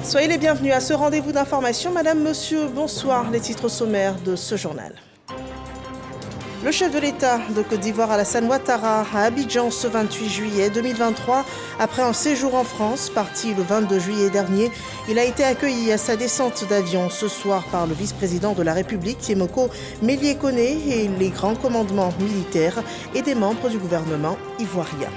Soyez les bienvenus à ce rendez-vous d'information. Madame, monsieur, bonsoir. Les titres sommaires de ce journal. Le chef de l'État de Côte d'Ivoire, Alassane Ouattara, à Abidjan ce 28 juillet 2023. Après un séjour en France, parti le 22 juillet dernier, il a été accueilli à sa descente d'avion ce soir par le vice-président de la République, Tiemoko Mélié-Koné, et les grands commandements militaires et des membres du gouvernement ivoirien.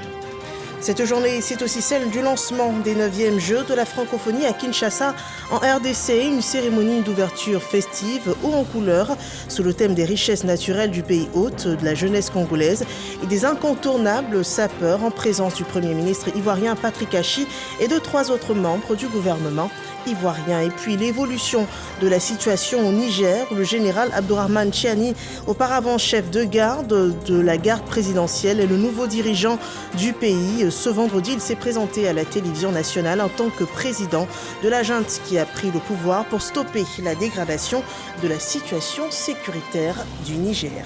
Cette journée, c'est aussi celle du lancement des 9e Jeux de la francophonie à Kinshasa, en RDC, une cérémonie d'ouverture festive haut en couleurs, sous le thème des richesses naturelles du pays hôte, de la jeunesse congolaise et des incontournables sapeurs en présence du Premier ministre ivoirien Patrick Achi et de 3 autres membres du gouvernement ivoirien. Et puis l'évolution de la situation au Niger, où le général Abdourahmane Tchiani, auparavant chef de garde de la garde présidentielle, est le nouveau dirigeant du pays. Ce vendredi, il s'est présenté à la télévision nationale en tant que président de la junte qui a pris le pouvoir pour stopper la dégradation de la situation sécuritaire du Niger.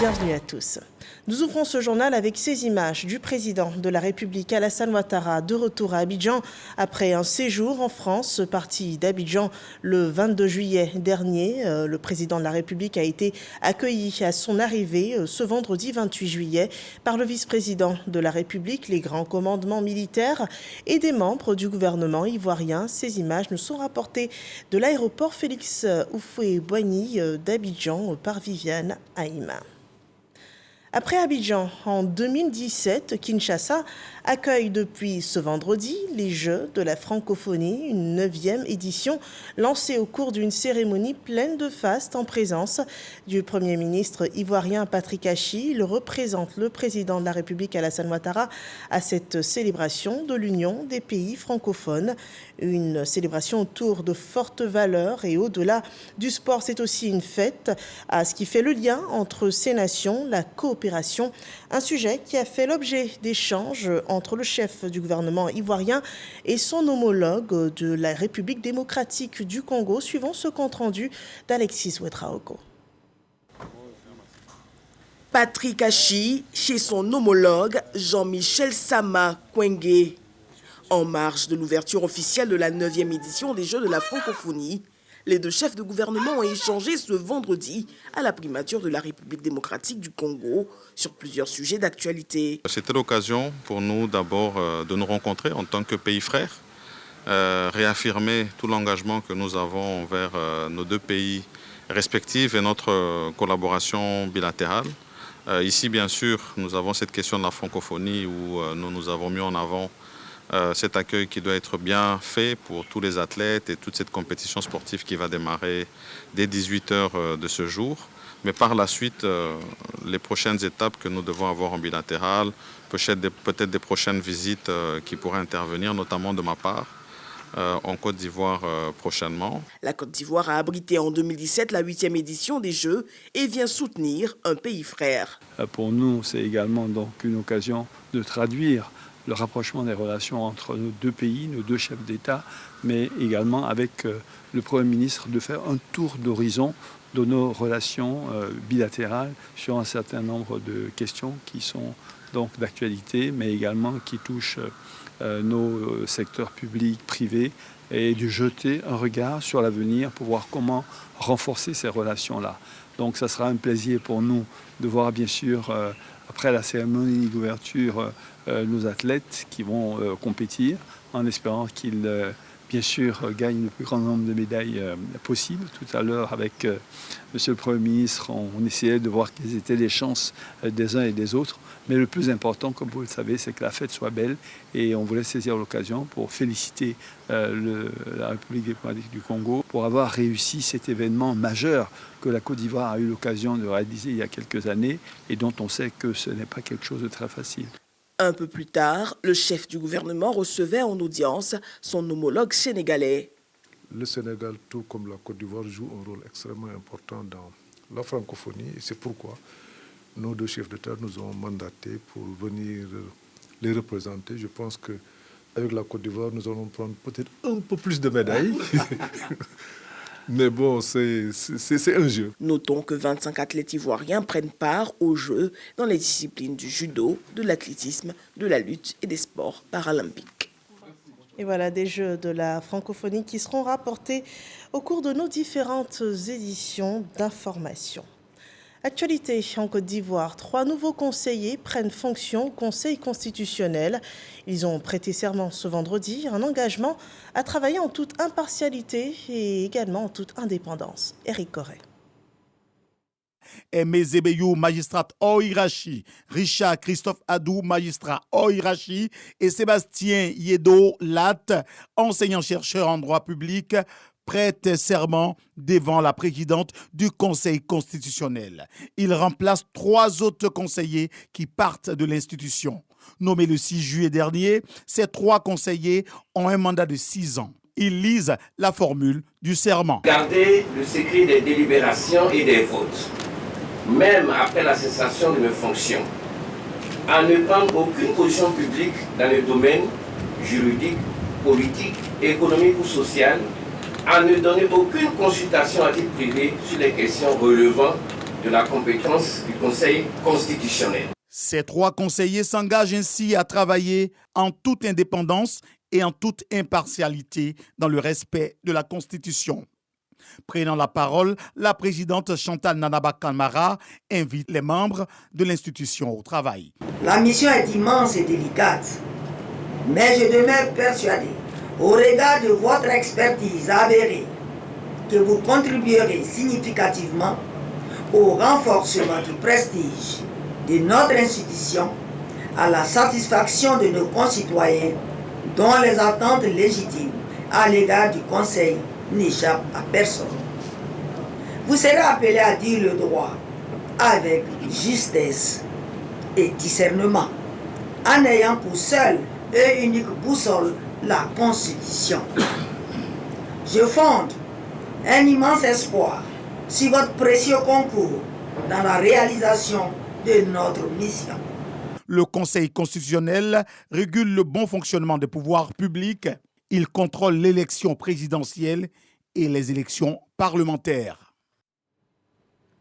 Bienvenue à tous. Nous ouvrons ce journal avec ces images du président de la République, Alassane Ouattara, de retour à Abidjan après un séjour en France. Parti d'Abidjan le 22 juillet dernier, le président de la République a été accueilli à son arrivée ce vendredi 28 juillet par le vice-président de la République, les grands commandements militaires et des membres du gouvernement ivoirien. Ces images nous sont rapportées de l'aéroport Félix Houphouët-Boigny d'Abidjan par Viviane Haïma. Après Abidjan, en 2017, Kinshasa accueille depuis ce vendredi les Jeux de la francophonie, une 9e édition lancée au cours d'une cérémonie pleine de faste en présence du Premier ministre ivoirien Patrick Achi. Il représente le président de la République Alassane Ouattara à cette célébration de l'Union des pays francophones. Une célébration autour de fortes valeurs et au-delà du sport, c'est aussi une fête à ce qui fait le lien entre ces nations, la coopération, un sujet qui a fait l'objet d'échanges entre le chef du gouvernement ivoirien et son homologue de la République démocratique du Congo, suivant ce compte-rendu d'Alexis Ouedraogo. Patrick Achi chez son homologue Jean-Michel Sama Kouengue. En marge de l'ouverture officielle de la 9e édition des Jeux de la francophonie, les deux chefs de gouvernement ont échangé ce vendredi à la primature de la République démocratique du Congo sur plusieurs sujets d'actualité. C'était l'occasion pour nous d'abord de nous rencontrer en tant que pays frères, réaffirmer tout l'engagement que nous avons envers nos deux pays respectifs et notre collaboration bilatérale. Ici, bien sûr, nous avons cette question de la francophonie où nous avons mis en avant cet accueil qui doit être bien fait pour tous les athlètes et toute cette compétition sportive qui va démarrer dès 18h de ce jour. Mais par la suite, les prochaines étapes que nous devons avoir en bilatéral, peut-être des prochaines visites qui pourraient intervenir, notamment de ma part, en Côte d'Ivoire prochainement. La Côte d'Ivoire a abrité en 2017 la 8e édition des Jeux et vient soutenir un pays frère. Pour nous, c'est également donc une occasion de traduire le rapprochement des relations entre nos deux pays, nos deux chefs d'État, mais également avec le Premier ministre de faire un tour d'horizon de nos relations bilatérales sur un certain nombre de questions qui sont donc d'actualité, mais également qui touchent nos secteurs publics, privés, et de jeter un regard sur l'avenir pour voir comment renforcer ces relations-là. Donc ça sera un plaisir pour nous de voir bien sûr, après la cérémonie d'ouverture, nos athlètes qui vont compétir en espérant qu'ils, bien sûr, gagnent le plus grand nombre de médailles possible. Tout à l'heure, avec Monsieur le Premier ministre, on essayait de voir quelles étaient les chances des uns et des autres. Mais le plus important, comme vous le savez, c'est que la fête soit belle et on voulait saisir l'occasion pour féliciter la République démocratique du Congo pour avoir réussi cet événement majeur que la Côte d'Ivoire a eu l'occasion de réaliser il y a quelques années et dont on sait que ce n'est pas quelque chose de très facile. Un peu plus tard, le chef du gouvernement recevait en audience son homologue sénégalais. Le Sénégal, tout comme la Côte d'Ivoire, joue un rôle extrêmement important dans la francophonie et c'est pourquoi nos deux chefs d'État nous ont mandatés pour venir les représenter. Je pense qu'avec la Côte d'Ivoire, nous allons prendre peut-être un peu plus de médailles. Mais bon, c'est un jeu. Notons que 25 athlètes ivoiriens prennent part aux Jeux dans les disciplines du judo, de l'athlétisme, de la lutte et des sports paralympiques. Et voilà des Jeux de la francophonie qui seront rapportés au cours de nos différentes éditions d'information. Actualité en Côte d'Ivoire, 3 nouveaux conseillers prennent fonction au Conseil constitutionnel. Ils ont prêté serment ce vendredi, un engagement à travailler en toute impartialité et également en toute indépendance. Éric Corret. Aimé Zébeyou, magistrat Oirachi, Richard Christophe Adou, magistrat Oirachi et Sébastien Yedo Latte, enseignant-chercheur en droit public, prête serment devant la présidente du Conseil constitutionnel. Il remplace 3 autres conseillers qui partent de l'institution. Nommés le 6 juillet dernier, ces 3 conseillers ont un mandat de 6 ans. Ils lisent la formule du serment. Garder le secret des délibérations et des votes, même après la cessation de mes fonctions, à ne prendre aucune position publique dans le domaine juridique, politique, économique ou social, à ne donner aucune consultation à titre privé sur les questions relevant de la compétence du Conseil constitutionnel. Ces 3 conseillers s'engagent ainsi à travailler en toute indépendance et en toute impartialité dans le respect de la Constitution. Prenant la parole, la présidente Chantal Nanaba Kamara invite les membres de l'institution au travail. La mission est immense et délicate, mais je demeure persuadé, au regard de votre expertise avérée, que vous contribuerez significativement au renforcement du prestige de notre institution, à la satisfaction de nos concitoyens dont les attentes légitimes à l'égard du Conseil n'échappent à personne. Vous serez appelé à dire le droit avec justesse et discernement, en ayant pour seule et unique boussole la Constitution. Je fonde un immense espoir sur votre précieux concours dans la réalisation de notre mission. Le Conseil constitutionnel régule le bon fonctionnement des pouvoirs publics. Il contrôle l'élection présidentielle et les élections parlementaires.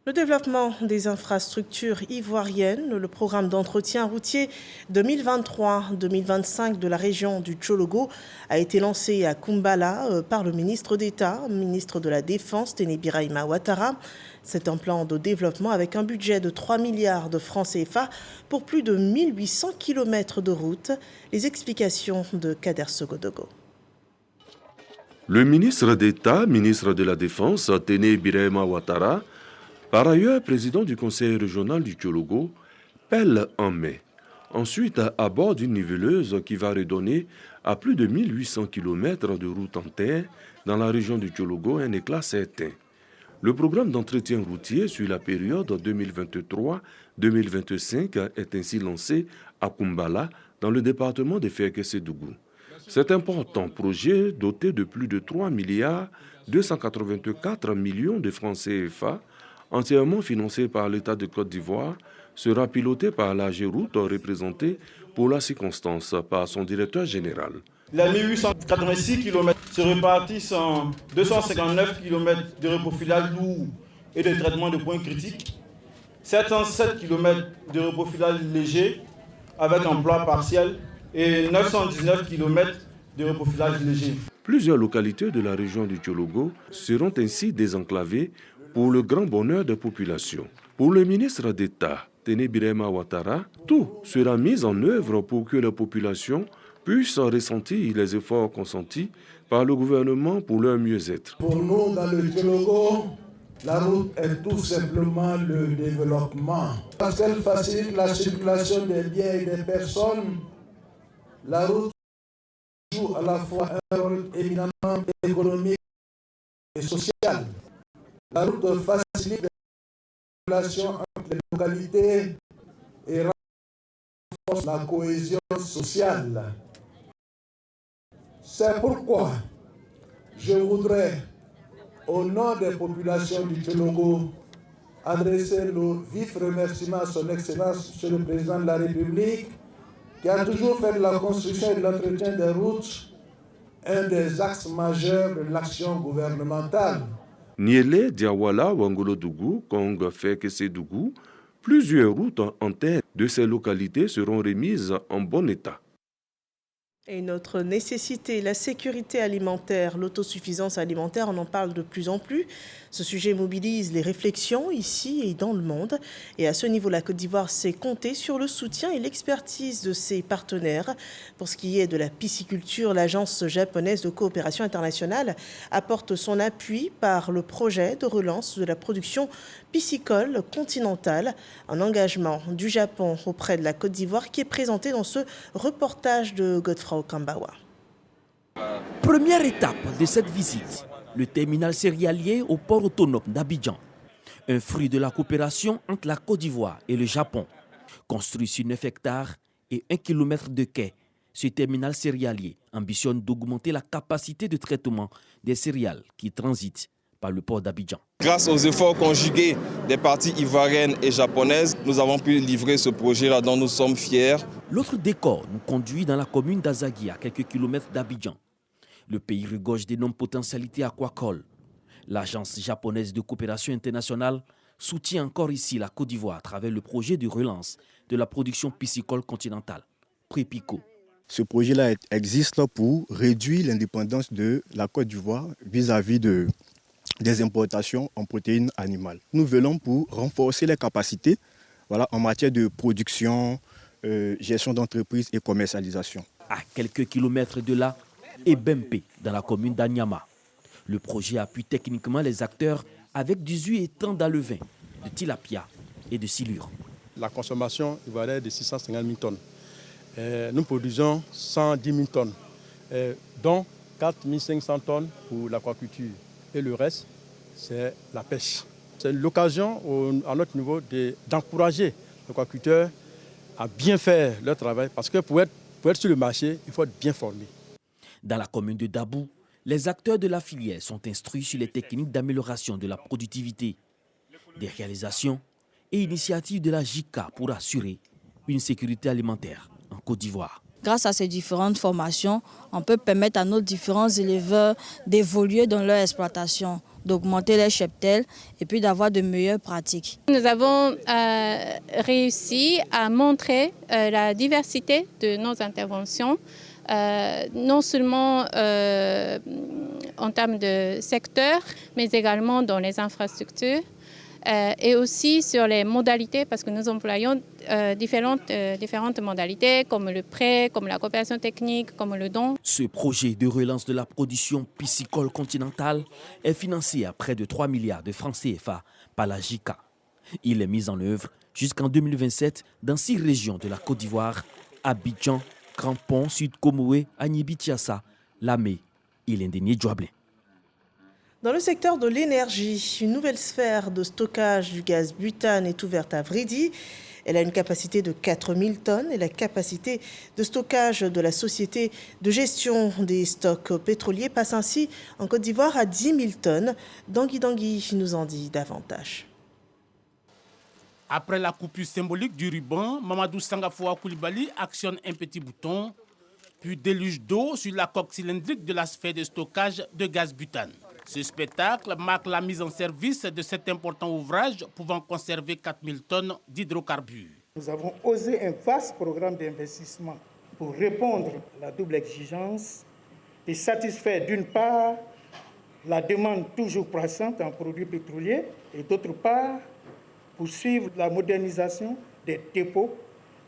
Le développement des infrastructures ivoiriennes, le programme d'entretien routier 2023-2025 de la région du Tchologo a été lancé à Kumbala par le ministre d'État, ministre de la Défense, Téné Birahima Ouattara. C'est un plan de développement avec un budget de 3 milliards de francs CFA pour plus de 1800 km de route. Les explications de Kader Sogodogo. Le ministre d'État, ministre de la Défense, Téné Birahima Ouattara, par ailleurs président du conseil régional du Tchologo, pèle en mai. Ensuite, à bord d'une niveleuse qui va redonner à plus de 1800 km de route en terre dans la région du Tchologo un éclat certain. Le programme d'entretien routier sur la période 2023-2025 est ainsi lancé à Kumbala, dans le département de Fekese-Dougou. Cet important projet, doté de plus de 3 milliards 284 millions de francs CFA, entièrement financé par l'État de Côte d'Ivoire, sera piloté par l'AGEROUTE, représenté pour la circonstance par son directeur général. Les 1886 km se répartissent en 259 km de reprofilage lourd et de traitement de points critiques, 707 km de reprofilage léger avec emploi partiel et 919 km de reprofilage léger. Plusieurs localités de la région du Tchologo seront ainsi désenclavées pour le grand bonheur des populations. Pour le ministre d'État, Téné Birahima Ouattara, tout sera mis en œuvre pour que la population puisse ressentir les efforts consentis par le gouvernement pour leur mieux-être. Pour nous, dans le Tchologo, la route est tout simplement le développement. Parce qu'elle facilite la circulation des biens et des personnes, la route joue à la fois un rôle éminemment économique et social. La route facilite la circulation entre les localités et renforce la cohésion sociale. C'est pourquoi je voudrais, au nom des populations du Tchologo, adresser nos vifs remerciements à son Excellence, Monsieur le Président de la République, qui a toujours fait de la construction et de l'entretien des routes un des axes majeurs de l'action gouvernementale. Niélé, Diawala, Wangolo-Dougou, Kong, Fekese-Dougou, plusieurs routes en terre de ces localités seront remises en bon état. Et notre nécessité, la sécurité alimentaire, l'autosuffisance alimentaire, on en parle de plus en plus. Ce sujet mobilise les réflexions ici et dans le monde. Et à ce niveau, la Côte d'Ivoire sait compter sur le soutien et l'expertise de ses partenaires. Pour ce qui est de la pisciculture, l'agence japonaise de coopération internationale apporte son appui par le projet de relance de la production piscicole continentale, un engagement du Japon auprès de la Côte d'Ivoire qui est présenté dans ce reportage de Godefroy Kambawa. Première étape de cette visite, le terminal céréalier au port autonome d'Abidjan. Un fruit de la coopération entre la Côte d'Ivoire et le Japon. Construit sur 9 hectares et 1 km de quai, ce terminal céréalier ambitionne d'augmenter la capacité de traitement des céréales qui transitent par le port d'Abidjan. Grâce aux efforts conjugués des parties ivoiriennes et japonaises, nous avons pu livrer ce projet-là dont nous sommes fiers. L'autre décor nous conduit dans la commune d'Azagui, à quelques kilomètres d'Abidjan. Le pays regorge d'énormes potentialités aquacoles. L'agence japonaise de coopération internationale soutient encore ici la Côte d'Ivoire à travers le projet de relance de la production piscicole continentale, Prépico. Ce projet-là existe pour réduire l'indépendance de la Côte d'Ivoire vis-à-vis des importations en protéines animales. Nous venons pour renforcer les capacités en matière de production, gestion d'entreprise et commercialisation. À quelques kilomètres de là, Ebempe, dans la commune d'Anyama. Le projet appuie techniquement les acteurs avec 18 étangs d'alevin, de tilapia et de silure. La consommation ivoirienne est de 650 000 tonnes. Nous produisons 110 000 tonnes, dont 4 500 tonnes pour l'aquaculture. Et le reste, c'est la pêche. C'est l'occasion, à notre niveau, d'encourager les aquaculteurs à bien faire leur travail. Parce que pour être sur le marché, il faut être bien formé. Dans la commune de Dabou, les acteurs de la filière sont instruits sur les techniques d'amélioration de la productivité, des réalisations et initiatives de la JICA pour assurer une sécurité alimentaire en Côte d'Ivoire. Grâce à ces différentes formations, on peut permettre à nos différents éleveurs d'évoluer dans leur exploitation, d'augmenter les cheptels et puis d'avoir de meilleures pratiques. Nous avons réussi à montrer la diversité de nos interventions, non seulement en termes de secteur, mais également dans les infrastructures. Et aussi sur les modalités, parce que nous employons différentes modalités, comme le prêt, comme la coopération technique, comme le don. Ce projet de relance de la production piscicole continentale est financé à près de 3 milliards de francs CFA par la JICA. Il est mis en œuvre jusqu'en 2027 dans 6 régions de la Côte d'Ivoire, Abidjan, Crampon, Sud-Komoé, Agnibi-Tiassa, Lamé et l'Indénié-Djouablé. Dans le secteur de l'énergie, une nouvelle sphère de stockage du gaz butane est ouverte à Vridi. Elle a une capacité de 4000 tonnes et la capacité de stockage de la société de gestion des stocks pétroliers passe ainsi en Côte d'Ivoire à 10 000 tonnes. Dangui nous en dit davantage. Après la coupure symbolique du ruban, Mamadou Sangafoua Koulibaly actionne un petit bouton, puis déluge d'eau sur la coque cylindrique de la sphère de stockage de gaz butane. Ce spectacle marque la mise en service de cet important ouvrage pouvant conserver 4000 tonnes d'hydrocarbures. Nous avons osé un vaste programme d'investissement pour répondre à la double exigence et satisfaire d'une part la demande toujours croissante en produits pétroliers et d'autre part poursuivre la modernisation des dépôts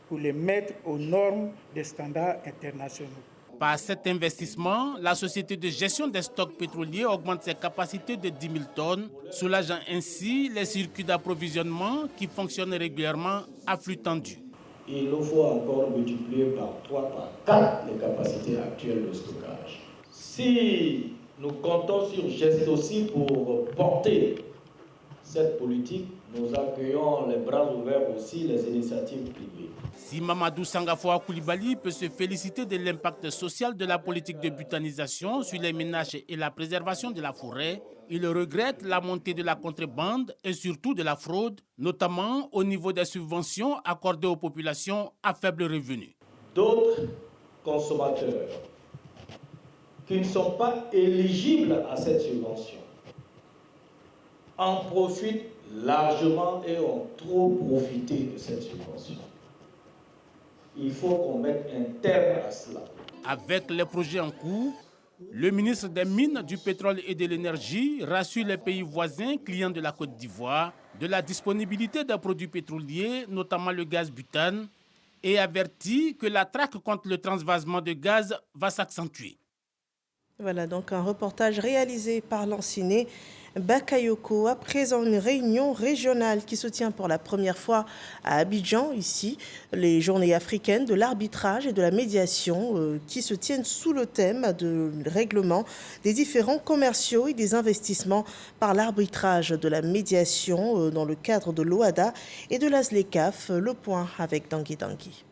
pour les mettre aux normes des standards internationaux. Par cet investissement, la société de gestion des stocks pétroliers augmente ses capacités de 10 000 tonnes, soulageant ainsi les circuits d'approvisionnement qui fonctionnent régulièrement à flux tendu. Il nous faut encore multiplier par 3, par 4 les capacités actuelles de stockage. Si nous comptons sur GEST aussi pour porter cette politique, nous accueillons les bras ouverts aussi les initiatives privées. Si Mamadou Sangafoua Koulibaly peut se féliciter de l'impact social de la politique de butanisation sur les ménages et la préservation de la forêt, il regrette la montée de la contrebande et surtout de la fraude, notamment au niveau des subventions accordées aux populations à faible revenu. D'autres consommateurs qui ne sont pas éligibles à cette subvention en profitent largement et ont trop profité de cette subvention. Il faut qu'on mette un terme à cela. Avec les projets en cours, le ministre des Mines, du Pétrole et de l'Énergie rassure les pays voisins clients de la Côte d'Ivoire de la disponibilité des produits pétroliers, notamment le gaz butane, et avertit que la traque contre le transvasement de gaz va s'accentuer. Voilà donc un reportage réalisé par Lanciné Bakayoko à présent une réunion régionale qui se tient pour la première fois à Abidjan, ici, les journées africaines de l'arbitrage et de la médiation qui se tiennent sous le thème de règlement des différends commerciaux et des investissements par l'arbitrage de la médiation dans le cadre de l'OHADA et de la ZLECAf. Le point avec Dangui Dangui.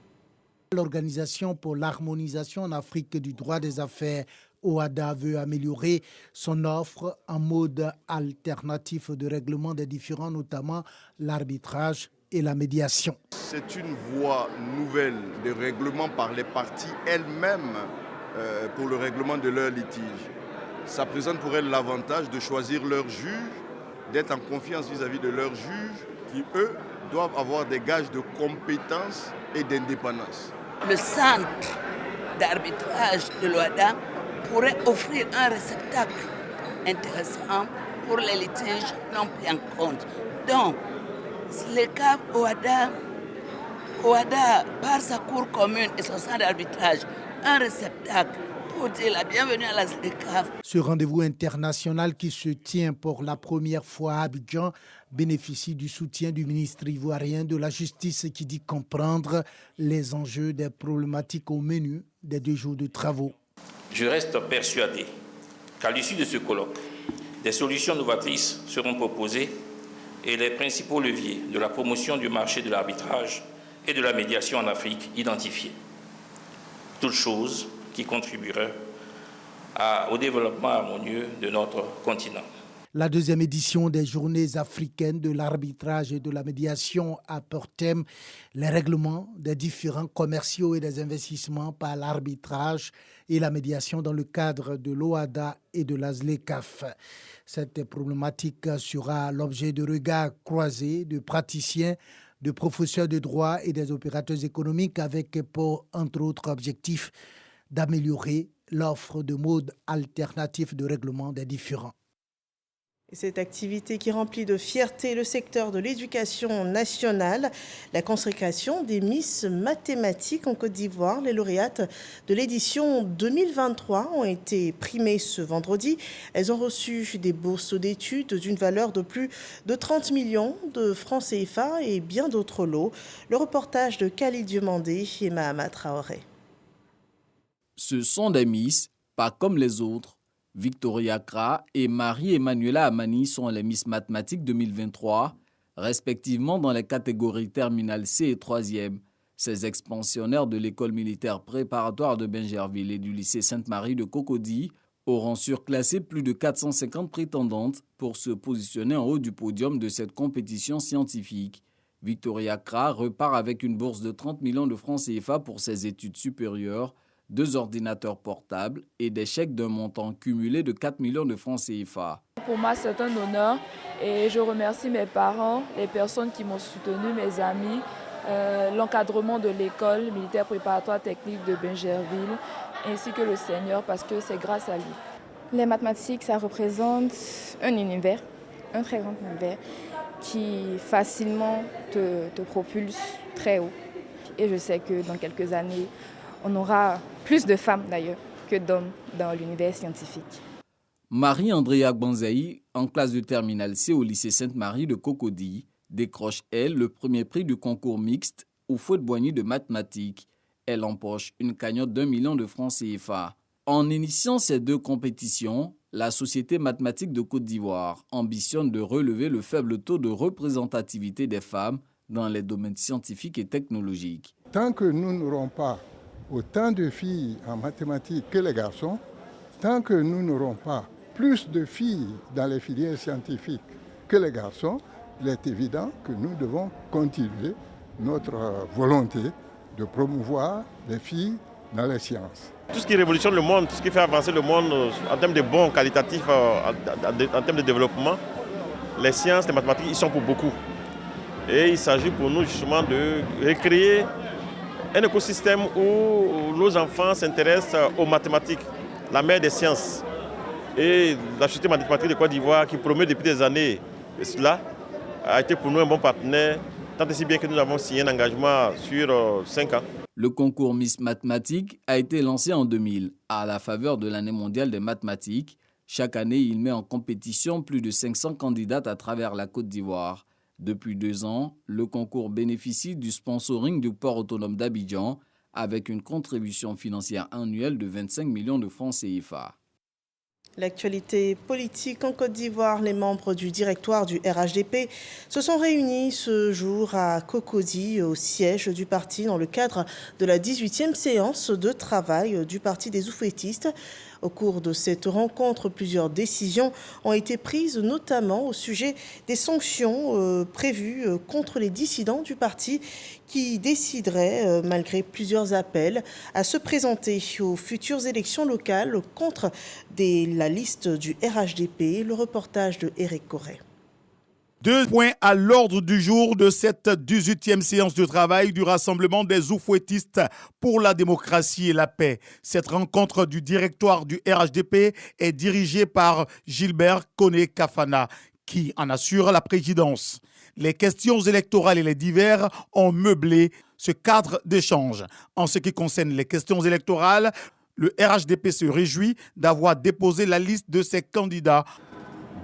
L'Organisation pour l'harmonisation en Afrique du droit des affaires OHADA veut améliorer son offre en mode alternatif de règlement des différends, notamment l'arbitrage et la médiation. C'est une voie nouvelle de règlement par les parties elles-mêmes pour le règlement de leurs litiges. Ça présente pour elles l'avantage de choisir leurs juges, d'être en confiance vis-à-vis de leurs juges qui, eux, doivent avoir des gages de compétence et d'indépendance. Le centre d'arbitrage de l'OHADA pourrait offrir un réceptacle intéressant pour les litiges non pris en compte. Donc, ZLECAf OHADA, par sa cour commune et son centre d'arbitrage, un réceptacle pour dire la bienvenue à la ZLECAf. Ce rendez-vous international qui se tient pour la première fois à Abidjan bénéficie du soutien du ministre ivoirien de la Justice qui dit comprendre les enjeux des problématiques au menu des 2 jours de travaux. Je reste persuadé qu'à l'issue de ce colloque, des solutions novatrices seront proposées et les principaux leviers de la promotion du marché de l'arbitrage et de la médiation en Afrique identifiés. Toutes choses qui contribueraient au développement harmonieux de notre continent. La 2e édition des Journées africaines de l'arbitrage et de la médiation a pour thème les règlements des différends commerciaux et des investissements par l'arbitrage et la médiation dans le cadre de l'OHADA et de la ZLECAf. Cette problématique sera l'objet de regards croisés de praticiens, de professeurs de droit et des opérateurs économiques avec pour, entre autres objectifs, d'améliorer l'offre de modes alternatifs de règlement des différends. Cette activité qui remplit de fierté le secteur de l'éducation nationale, la consécration des Miss mathématiques en Côte d'Ivoire. Les lauréates de l'édition 2023 ont été primées ce vendredi. Elles ont reçu des bourses d'études d'une valeur de plus de 30 millions de francs CFA et bien d'autres lots. Le reportage de Khalid Diomandé et Mahama Traoré. Ce sont des Miss, pas comme les autres. Victoria Kra et Marie-Emmanuela Amani sont les Miss Mathématiques 2023, respectivement dans les catégories terminale C et 3e. Ces expansionnaires de l'école militaire préparatoire de Bingerville et du lycée Sainte-Marie de Cocody auront surclassé plus de 450 prétendantes pour se positionner en haut du podium de cette compétition scientifique. Victoria Kra repart avec une bourse de 30 millions de francs CFA pour ses études supérieures, 2 ordinateurs portables et des chèques d'un montant cumulé de 4 millions de francs CFA. Pour moi, c'est un honneur et je remercie mes parents, les personnes qui m'ont soutenu, mes amis, l'encadrement de l'école militaire préparatoire technique de Bingerville, ainsi que le Seigneur, parce que c'est grâce à lui. Les mathématiques, ça représente un univers, un très grand univers, qui facilement te propulse très haut. Et je sais que dans quelques années, on aura plus de femmes d'ailleurs que d'hommes dans l'univers scientifique. Marie-Andrea Gbanzaï, en classe de terminale C au lycée Sainte-Marie de Cocody, décroche, elle, le premier prix du concours mixte au Fouet-de-Boigny de mathématiques. Elle empoche une cagnotte d'1 million de francs CFA. En initiant ces 2 compétitions, la Société mathématique de Côte d'Ivoire ambitionne de relever le faible taux de représentativité des femmes dans les domaines scientifiques et technologiques. Tant que nous n'aurons pas autant de filles en mathématiques que les garçons, tant que nous n'aurons pas plus de filles dans les filières scientifiques que les garçons, il est évident que nous devons continuer notre volonté de promouvoir les filles dans les sciences. Tout ce qui révolutionne le monde, tout ce qui fait avancer le monde en termes de bons qualitatifs, en termes de développement, les sciences, les mathématiques, ils sont pour beaucoup. Et il s'agit pour nous justement de recréer un écosystème où nos enfants s'intéressent aux mathématiques, la mère des sciences. Et la Société mathématique de Côte d'Ivoire, qui promeut depuis des années cela, a été pour nous un bon partenaire, tant et si bien que nous avons signé un engagement sur 5 ans. Le concours Miss Mathématiques a été lancé en 2000 à la faveur de l'année mondiale des mathématiques. Chaque année, il met en compétition plus de 500 candidates à travers la Côte d'Ivoire. Depuis 2 ans, le concours bénéficie du sponsoring du port autonome d'Abidjan avec une contribution financière annuelle de 25 millions de francs CFA. L'actualité politique en Côte d'Ivoire, les membres du directoire du RHDP se sont réunis ce jour à Cocody, au siège du parti, dans le cadre de la 18e séance de travail du parti des oufouettistes. Au cours de cette rencontre, plusieurs décisions ont été prises, notamment au sujet des sanctions prévues contre les dissidents du parti qui décideraient, malgré plusieurs appels, à se présenter aux futures élections locales contre la liste du RHDP. Le reportage de Éric Corré. 2 points à l'ordre du jour de cette 18e séance de travail du Rassemblement des oufouettistes pour la démocratie et la paix. Cette rencontre du directoire du RHDP est dirigée par Gilbert Koné Kafana, qui en assure la présidence. Les questions électorales et les divers ont meublé ce cadre d'échange. En ce qui concerne les questions électorales, le RHDP se réjouit d'avoir déposé la liste de ses candidats.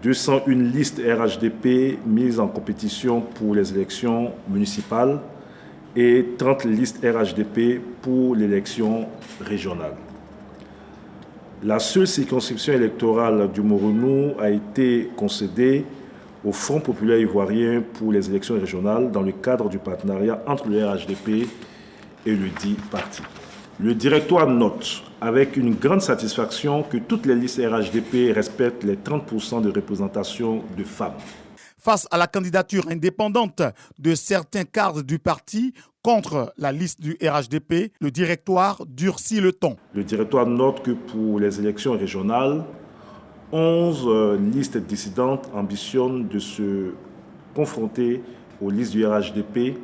201 listes RHDP mises en compétition pour les élections municipales et 30 listes RHDP pour l'élection régionale. La seule circonscription électorale du Moronou a été concédée au Front populaire ivoirien pour les élections régionales dans le cadre du partenariat entre le RHDP et le dit parti. Le directoire note avec une grande satisfaction que toutes les listes RHDP respectent les 30% de représentation de femmes. Face à la candidature indépendante de certains cadres du parti contre la liste du RHDP, le directoire durcit le ton. Le directoire note que pour les élections régionales, 11 listes dissidentes ambitionnent de se confronter aux listes du RHDP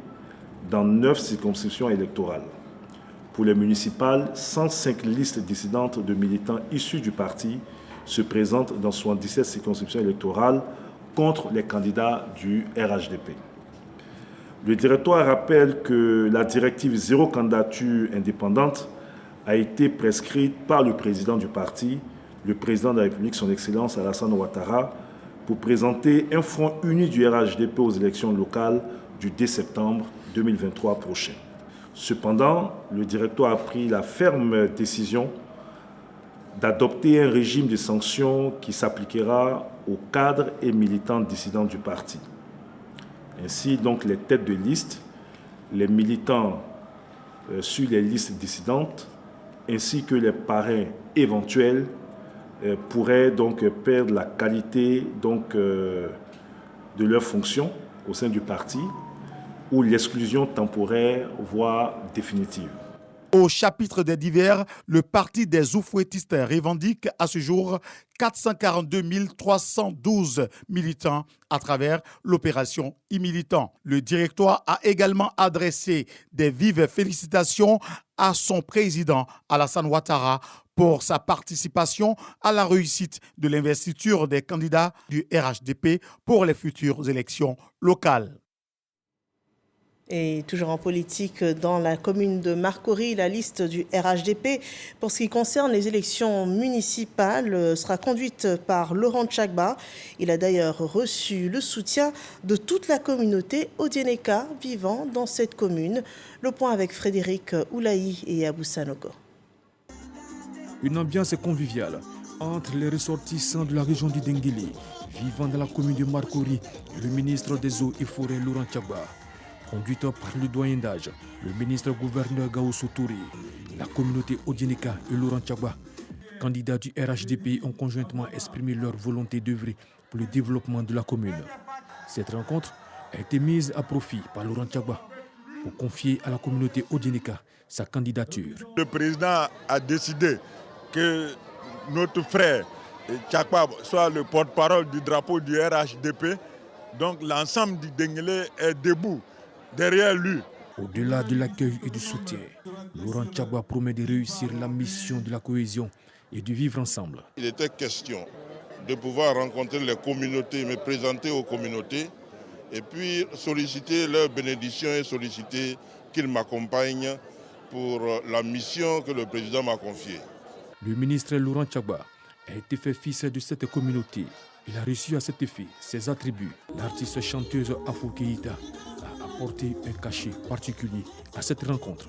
dans 9 circonscriptions électorales. Pour les municipales, 105 listes dissidentes de militants issus du parti se présentent dans 77 circonscriptions électorales contre les candidats du RHDP. Le directoire rappelle que la directive zéro candidature indépendante a été prescrite par le président du parti, le président de la République, son Excellence Alassane Ouattara, pour présenter un front uni du RHDP aux élections locales du 10 septembre 2023 prochain. Cependant, le directoire a pris la ferme décision d'adopter un régime de sanctions qui s'appliquera aux cadres et militants dissidents du parti. Ainsi, donc, les têtes de liste, les militants sur les listes dissidentes, ainsi que les parrains éventuels pourraient donc perdre la qualité de leur fonction au sein du parti, ou l'exclusion temporaire, voire définitive. Au chapitre des divers, le parti des oufouettistes revendique à ce jour 442 312 militants à travers l'opération e-militant. Le directoire a également adressé des vives félicitations à son président Alassane Ouattara pour sa participation à la réussite de l'investiture des candidats du RHDP pour les futures élections locales. Et toujours en politique, dans la commune de Marcory, la liste du RHDP pour ce qui concerne les élections municipales sera conduite par Laurent Tchagba. Il a d'ailleurs reçu le soutien de toute la communauté Odieneka vivant dans cette commune. Le point avec Frédéric Oulaï et Abou Sanogo. Une ambiance conviviale entre les ressortissants de la région du Dengueli vivant dans la commune de Marcory et le ministre des Eaux et Forêts Laurent Tchagba. Conduite par le doyen d'âge, le ministre-gouverneur Gaoussou Touré, la communauté Odieneka et Laurent Tchagba, candidats du RHDP, ont conjointement exprimé leur volonté d'œuvrer pour le développement de la commune. Cette rencontre a été mise à profit par Laurent Tchagba pour confier à la communauté Odieneka sa candidature. Le président a décidé que notre frère Tchagba soit le porte-parole du drapeau du RHDP. Donc l'ensemble du Denguelé est debout derrière lui Au-delà de l'accueil et du soutien, Laurent Tchagba promet de réussir la mission de la cohésion et de vivre ensemble. Il était question de pouvoir rencontrer les communautés, me présenter aux communautés et puis solliciter leur bénédiction et solliciter qu'ils m'accompagnent pour la mission que le président m'a confiée. Le ministre Laurent Tchagba a été fait fils de cette communauté. Il a reçu à cet effet ses attributs. L'artiste chanteuse Afo Keïta a apporté un cachet particulier à cette rencontre.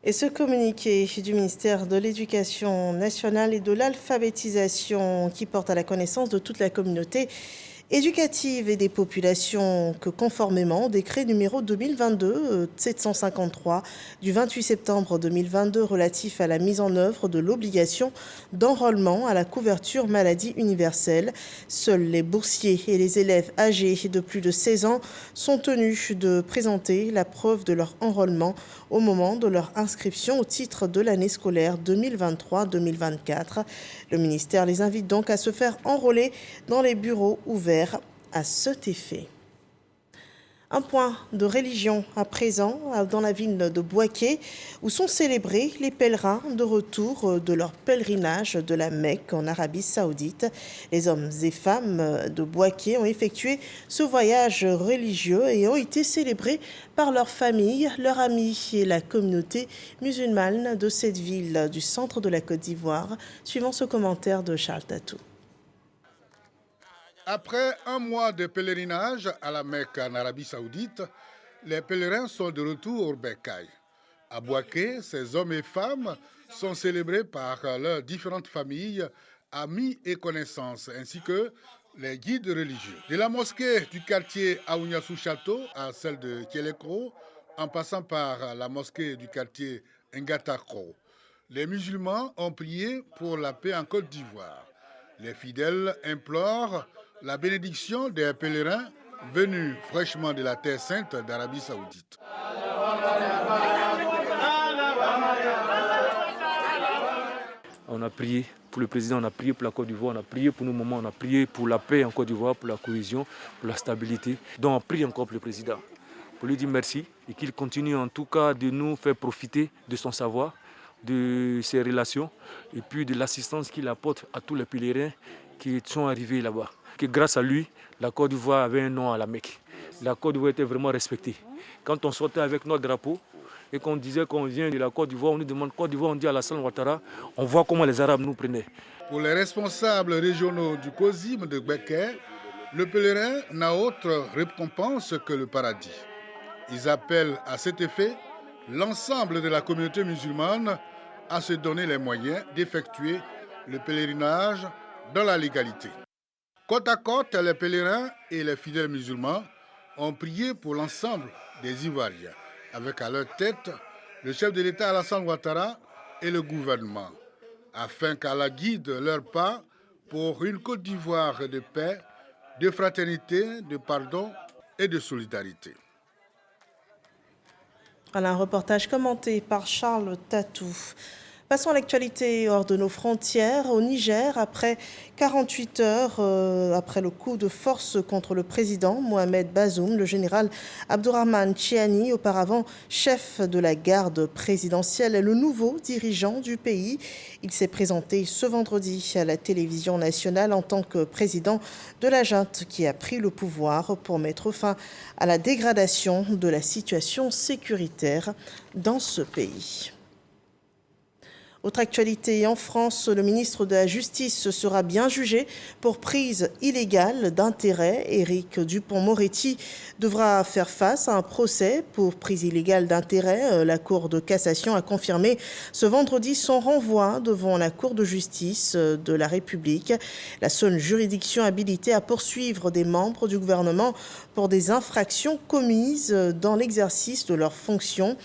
Et ce communiqué du ministère de l'Éducation nationale et de l'alphabétisation qui porte à la connaissance de toute la communauté éducative et des populations que conformément au décret numéro 2022-753 du 28 septembre 2022 relatif à la mise en œuvre de l'obligation d'enrôlement à la couverture maladie universelle, seuls les boursiers et les élèves âgés de plus de 16 ans sont tenus de présenter la preuve de leur enrôlement au moment de leur inscription au titre de l'année scolaire 2023-2024. Le ministère les invite donc à se faire enrôler dans les bureaux ouverts à cet effet. Un point de religion à présent dans la ville de Bouaké où sont célébrés les pèlerins de retour de leur pèlerinage de la Mecque en Arabie Saoudite. Les hommes et femmes de Bouaké ont effectué ce voyage religieux et ont été célébrés par leur famille, leurs amis et la communauté musulmane de cette ville du centre de la Côte d'Ivoire. Suivant ce commentaire de Charles Tatou. Après un mois de pèlerinage à la Mecque en Arabie Saoudite, les pèlerins sont de retour au Bercail. À Bouaké, ces hommes et femmes sont célébrés par leurs différentes familles, amis et connaissances, ainsi que les guides religieux. De la mosquée du quartier Aouniassou Château à celle de Kielekro, en passant par la mosquée du quartier Ngatakro, les musulmans ont prié pour la paix en Côte d'Ivoire. Les fidèles implorent la bénédiction des pèlerins venus fraîchement de la Terre Sainte d'Arabie Saoudite. On a prié pour le président, on a prié pour la Côte d'Ivoire, on a prié pour nos mamans, on a prié pour la paix en Côte d'Ivoire, pour la cohésion, pour la stabilité. Donc on prie encore pour le président, pour lui dire merci et qu'il continue en tout cas de nous faire profiter de son savoir, de ses relations et puis de l'assistance qu'il apporte à tous les pèlerins qui sont arrivés là-bas. Que grâce à lui, la Côte d'Ivoire avait un nom à la Mecque. La Côte d'Ivoire était vraiment respectée. Quand on sortait avec notre drapeau et qu'on disait qu'on vient de la Côte d'Ivoire, on nous demande Côte d'Ivoire, on dit Alassane Ouattara, on voit comment les Arabes nous prenaient. Pour les responsables régionaux du COSIM de Becker, le pèlerin n'a autre récompense que le paradis. Ils appellent à cet effet l'ensemble de la communauté musulmane à se donner les moyens d'effectuer le pèlerinage dans la légalité. Côte à côte, les pèlerins et les fidèles musulmans ont prié pour l'ensemble des Ivoiriens, avec à leur tête le chef de l'État Alassane Ouattara et le gouvernement, afin qu'Allah guide leur pas pour une Côte d'Ivoire de paix, de fraternité, de pardon et de solidarité. Voilà un reportage commenté par Charles Tatou. Passons à l'actualité hors de nos frontières. Au Niger, après 48 heures, après le coup de force contre le président Mohamed Bazoum, le général Abdourahmane Tchiani, auparavant chef de la garde présidentielle, est le nouveau dirigeant du pays. Il s'est présenté ce vendredi à la télévision nationale en tant que président de la junte qui a pris le pouvoir pour mettre fin à la dégradation de la situation sécuritaire dans ce pays. Autre actualité, en France, le ministre de la Justice sera bien jugé pour prise illégale d'intérêt. Éric Dupond-Moretti devra faire face à un procès pour prise illégale d'intérêt. La Cour de cassation a confirmé ce vendredi son renvoi devant la Cour de justice de la République, la seule juridiction habilitée à poursuivre des membres du gouvernement pour des infractions commises dans l'exercice de leurs fonctions.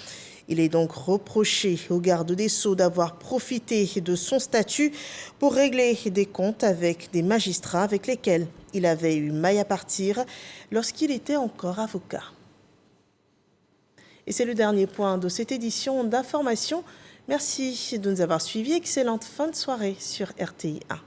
Il est donc reproché au garde des Sceaux d'avoir profité de son statut pour régler des comptes avec des magistrats avec lesquels il avait eu maille à partir lorsqu'il était encore avocat. Et c'est le dernier point de cette édition d'information. Merci de nous avoir suivis. Excellente fin de soirée sur RTI 1.